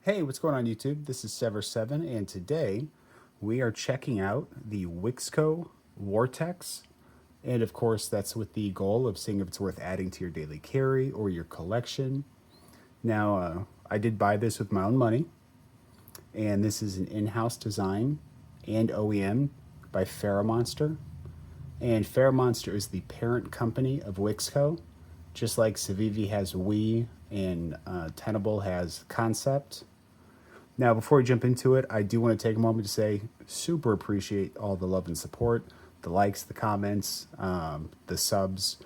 Hey, what's going on YouTube? This is Sever7, and today we are checking out the Wixco Wartecs. And of course, that's with the goal of seeing if it's worth adding to your daily carry or your collection. Now, I did buy this with my own money, and this is an in-house design and OEM by Monster. And Monster is the parent company of Wixco, just like Civivi has We and Tenable has Concept. Now, before we jump into it, I do want to take a moment to say super appreciate all the love and support, the likes, the comments, the subs,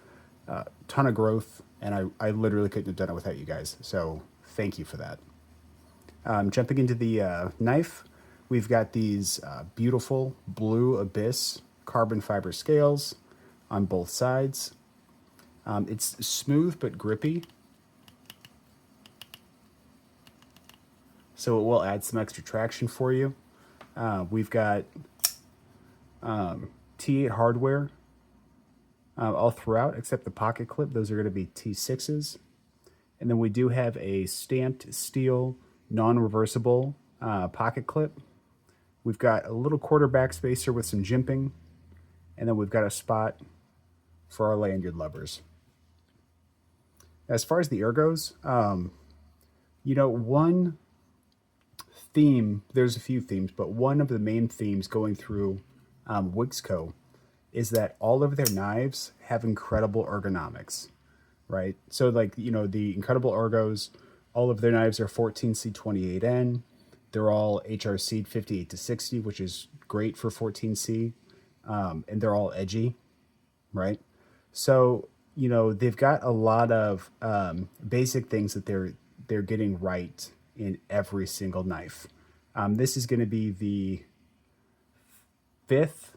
ton of growth, and I literally couldn't have done it without you guys. So thank you for that. Jumping into the knife, we've got these beautiful blue abyss carbon fiber scales on both sides. It's smooth but grippy, so it will add some extra traction for you. We've got T8 hardware all throughout, except the pocket clip. Those are going to be T6s. And then we do have a stamped steel, non-reversible pocket clip. We've got a little quarterback spacer with some jimping. And then we've got a spot for our lanyard levers. As far as the ergos, one theme, there's a few themes, but one of the main themes going through Wixco is that all of their knives have incredible ergonomics, right? So the incredible ergos, all of their knives are 14C28N. They're all HRC'd 58 to 60, which is great for 14C. And they're all edgy, right? So, they've got a lot of basic things that they're getting right in every single knife. This is going to be the fifth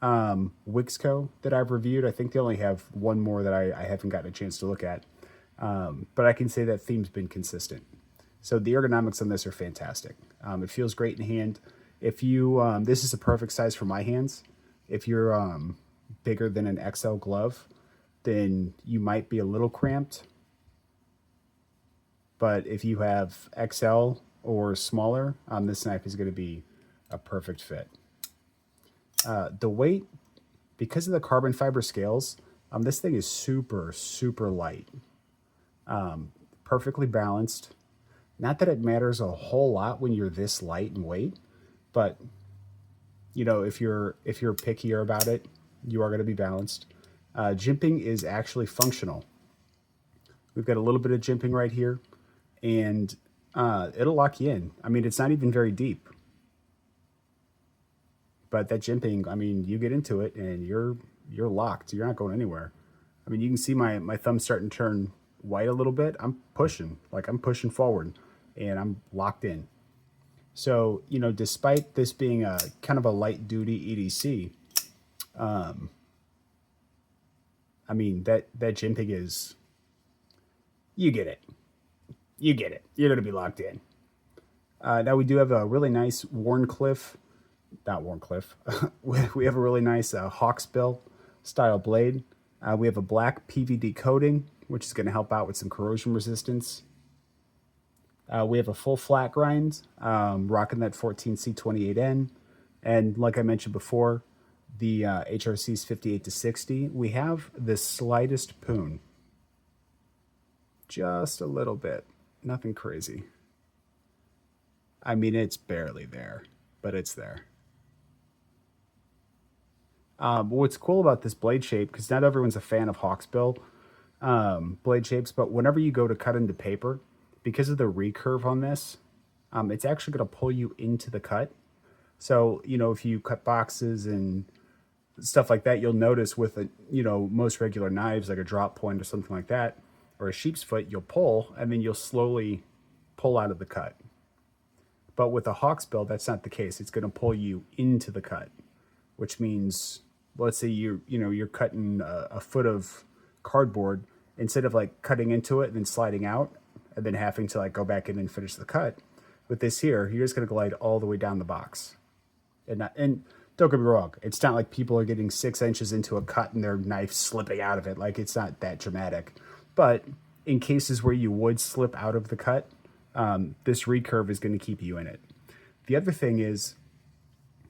Wixco that I've reviewed. I think they only have one more that I haven't gotten a chance to look at. But I can say that theme's been consistent. So the ergonomics on this are fantastic. It feels great in hand. If you, this is a perfect size for my hands. If you're bigger than an XL glove, then you might be a little cramped. But if you have XL or smaller, this knife is going to be a perfect fit. The weight, because of the carbon fiber scales, this thing is super, super light. Perfectly balanced. Not that it matters a whole lot when you're this light in weight, but if you're pickier about it, you are going to be balanced. Jimping is actually functional. We've got a little bit of jimping right here, and it'll lock you in. I mean, it's not even very deep, but that jimping, I mean, you get into it and you're locked. You're not going anywhere. I mean, you can see my thumb starting to turn white a little bit. I'm pushing forward, and I'm locked in. So, despite this being a kind of a light duty EDC, I mean, that jimping is, you get it. You're going to be locked in. Now we do have a really nice not Warncliffe. We have a really nice Hawksbill style blade. We have a black PVD coating, which is going to help out with some corrosion resistance. We have a full flat grind, rocking that 14C28N. And like I mentioned before, the HRC is 58 to 60. We have the slightest poon. Just a little bit. Nothing crazy. I mean, it's barely there, but it's there. What's cool about this blade shape, because not everyone's a fan of Hawksbill blade shapes, but whenever you go to cut into paper, because of the recurve on this, it's actually going to pull you into the cut. So, if you cut boxes and stuff like that, you'll notice with most regular knives, like a drop point or something like that, or a sheep's foot, you'll pull, and then you'll slowly pull out of the cut. But with a Hawksbill, that's not the case. It's going to pull you into the cut, which means, let's say you're cutting a foot of cardboard, instead of like cutting into it and then sliding out and then having to like go back in and finish the cut. With this here, you're just going to glide all the way down the box. And don't get me wrong, it's not like people are getting 6 inches into a cut and their knife slipping out of it. Like, it's not that dramatic. But in cases where you would slip out of the cut, this recurve is going to keep you in it. The other thing is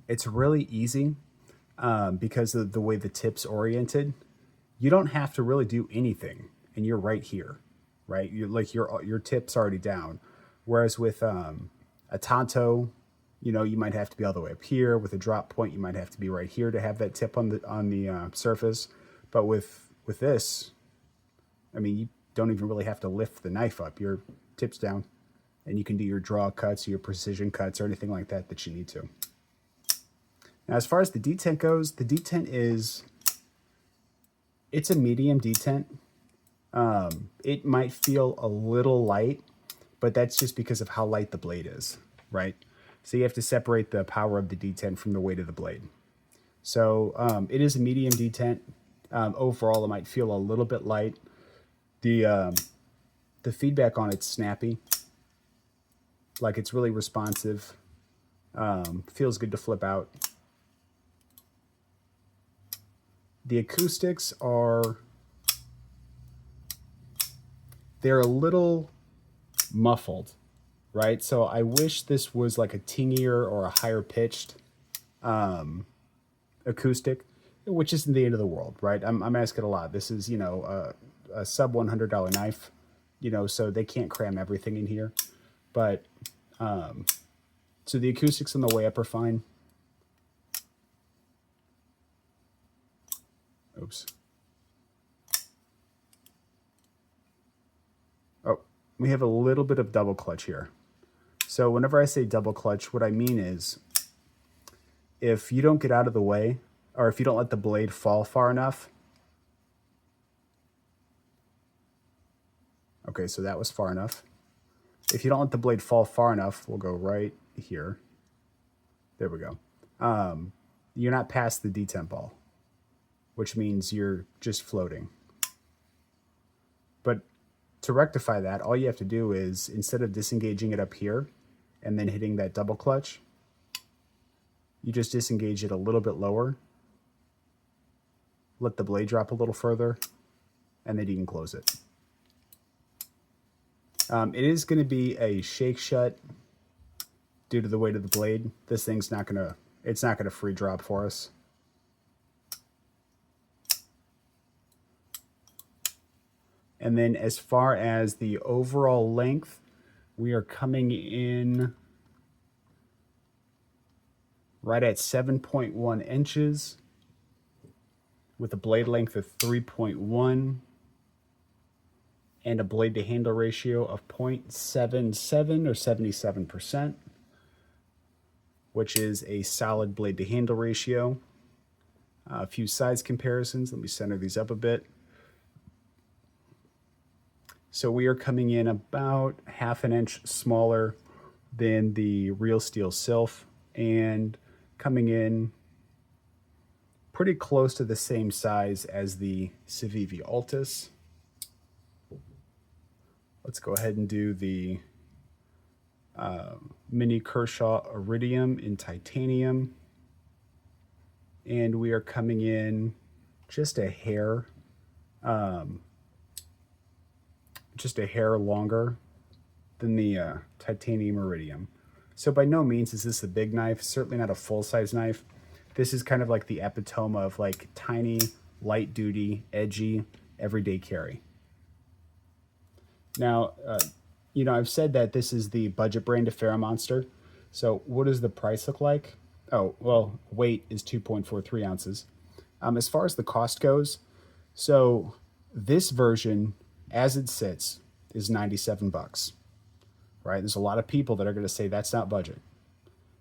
it's really easy because of the way the tip's oriented. You don't have to really do anything, and you're right here, right? You're like your tip's already down. Whereas with a Tonto, you know, you might have to be all the way up here. With a drop point, you might have to be right here to have that tip on the surface. But with this, I mean, you don't even really have to lift the knife up. Your tip's down, and you can do your draw cuts, your precision cuts, or anything like that that you need to. Now, as far as the detent goes, the detent it's a medium detent. It might feel a little light, but that's just because of how light the blade is, right? So you have to separate the power of the detent from the weight of the blade. So it is a medium detent. Overall, it might feel a little bit light. The feedback on it's snappy. Like, it's really responsive. Feels good to flip out. The acoustics they're a little muffled, right? So I wish this was like a tingier or a higher pitched acoustic, which isn't the end of the world, right? I'm asking a lot. This is, you know, a sub $100 knife, you know, so they can't cram everything in here. But so the acoustics on the way up are fine. Oops. Oh, we have a little bit of double clutch here. So whenever I say double clutch, what I mean is if you don't get out of the way, or if you don't let the blade fall far enough. Okay, so that was far enough. If you don't let the blade fall far enough, we'll go right here. There we go. You're not past the detent ball, which means you're just floating. But to rectify that, all you have to do is, instead of disengaging it up here and then hitting that double clutch, you just disengage it a little bit lower, let the blade drop a little further, and then you can close it. It is going to be a shake shut due to the weight of the blade. This thing's not going to, it's not going to free drop for us. And then as far as the overall length, we are coming in right at 7.1 inches with a blade length of 3.1 and a blade to handle ratio of 0.77 or 77%, which is a solid blade to handle ratio. A few size comparisons. Let me center these up a bit. So we are coming in about ½ an inch smaller than the Real Steel Sylph and coming in pretty close to the same size as the Civivi Altus. Let's go ahead and do the Mini Kershaw Iridium in titanium. And we are coming in just a hair longer than the titanium iridium. So by no means is this a big knife, certainly not a full-size knife. This is kind of like the epitome of like tiny, light-duty, edgy, everyday carry. Now, you know, I've said that this is the budget brand of Monster. So what does the price look like? Oh, well, weight is 2.43 ounces. As far as the cost goes, so this version, as it sits, is $97, right? There's a lot of people that are going to say that's not budget.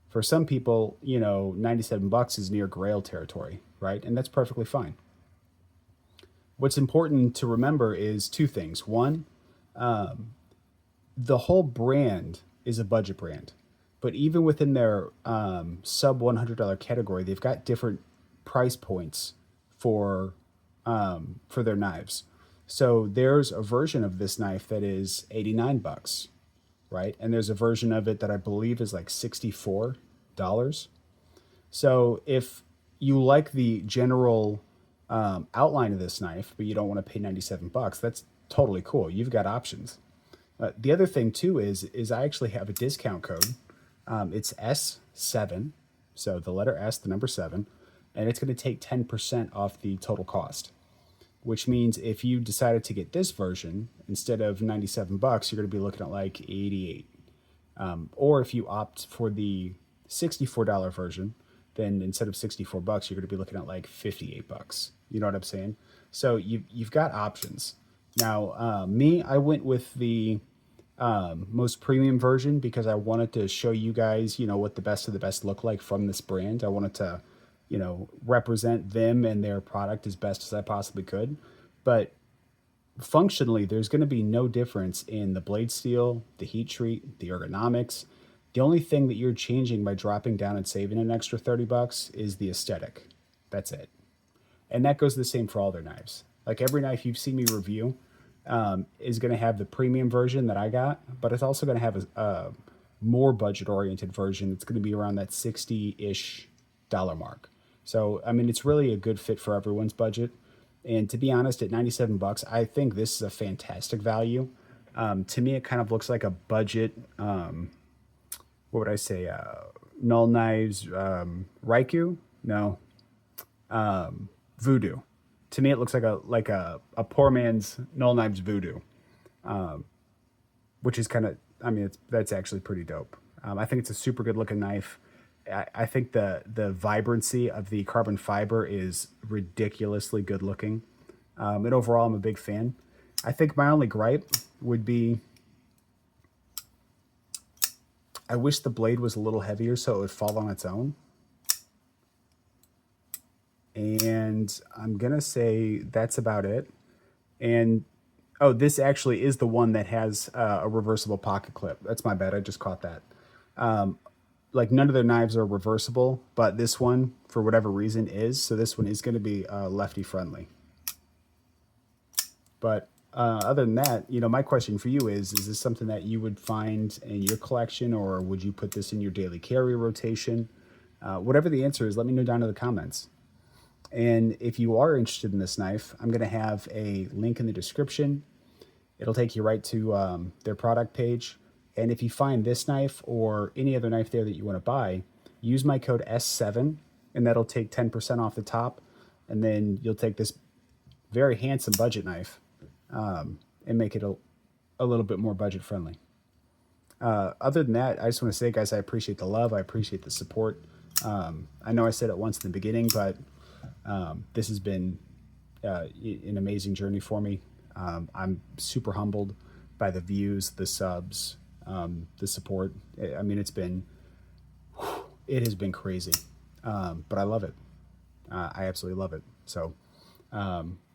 For some people, you know, $97 is near Grail territory, right? And that's perfectly fine. What's important to remember is two things. One, the whole brand is a budget brand, but even within their sub $100 category, they've got different price points for their knives. So there's a version of this knife that is $89, right? And there's a version of it that I believe is like $64. So if you like the general outline of this knife, but you don't want to pay $97, that's totally cool. You've got options. The other thing too is I actually have a discount code. It's S7, so the letter S, the number 7, and it's going to take 10% off the total cost. Which means if you decided to get this version instead of 97 bucks, you're going to be looking at like 88. Or if you opt for the $64 version, then instead of 64 bucks, you're going to be looking at like 58 bucks. You know what I'm saying? So you've got options. Now, me, I went with the most premium version because I wanted to show you guys, what the best of the best look like from this brand. I wanted to, represent them and their product as best as I possibly could. But functionally, there's going to be no difference in the blade steel, the heat treat, the ergonomics. The only thing that you're changing by dropping down and saving an extra 30 bucks is the aesthetic. That's it. And that goes the same for all their knives. Like every knife you've seen me review is going to have the premium version that I got, but it's also going to have a more budget oriented version. It's going to be around that 60-ish dollar mark. So, I mean, it's really a good fit for everyone's budget. And to be honest, at 97 bucks, I think this is a fantastic value. To me, it kind of looks like a budget, what would I say? Null Knives, Raikou? No, Voodoo. To me, it looks like a poor man's Null Knives Voodoo, which is kind of, I mean, that's actually pretty dope. I think it's a super good looking knife. I think the vibrancy of the carbon fiber is ridiculously good looking. And overall, I'm a big fan. I think my only gripe would be I wish the blade was a little heavier so it would fall on its own. And I'm going to say that's about it. And, oh, this actually is the one that has a reversible pocket clip. That's my bad. I just caught that. Like none of their knives are reversible, but this one, for whatever reason, is. So this one is going to be lefty friendly. But other than that, my question for you is this something that you would find in your collection, or would you put this in your daily carry rotation? Whatever the answer is, let me know down in the comments. And if you are interested in this knife, I'm going to have a link in the description. It'll take you right to their product page. And if you find this knife or any other knife there that you want to buy, use my code S7, and that'll take 10% off the top. And then you'll take this very handsome budget knife and make it a little bit more budget friendly. Other than that, I just want to say, guys, I appreciate the love. I appreciate the support. I know I said it once in the beginning, but this has been an amazing journey for me. I'm super humbled by the views, the subs, the support. I mean, it has been crazy, but I love it. I absolutely love it. So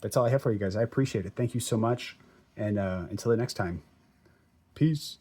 that's all I have for you guys. I appreciate it. Thank you so much. And until the next time, peace.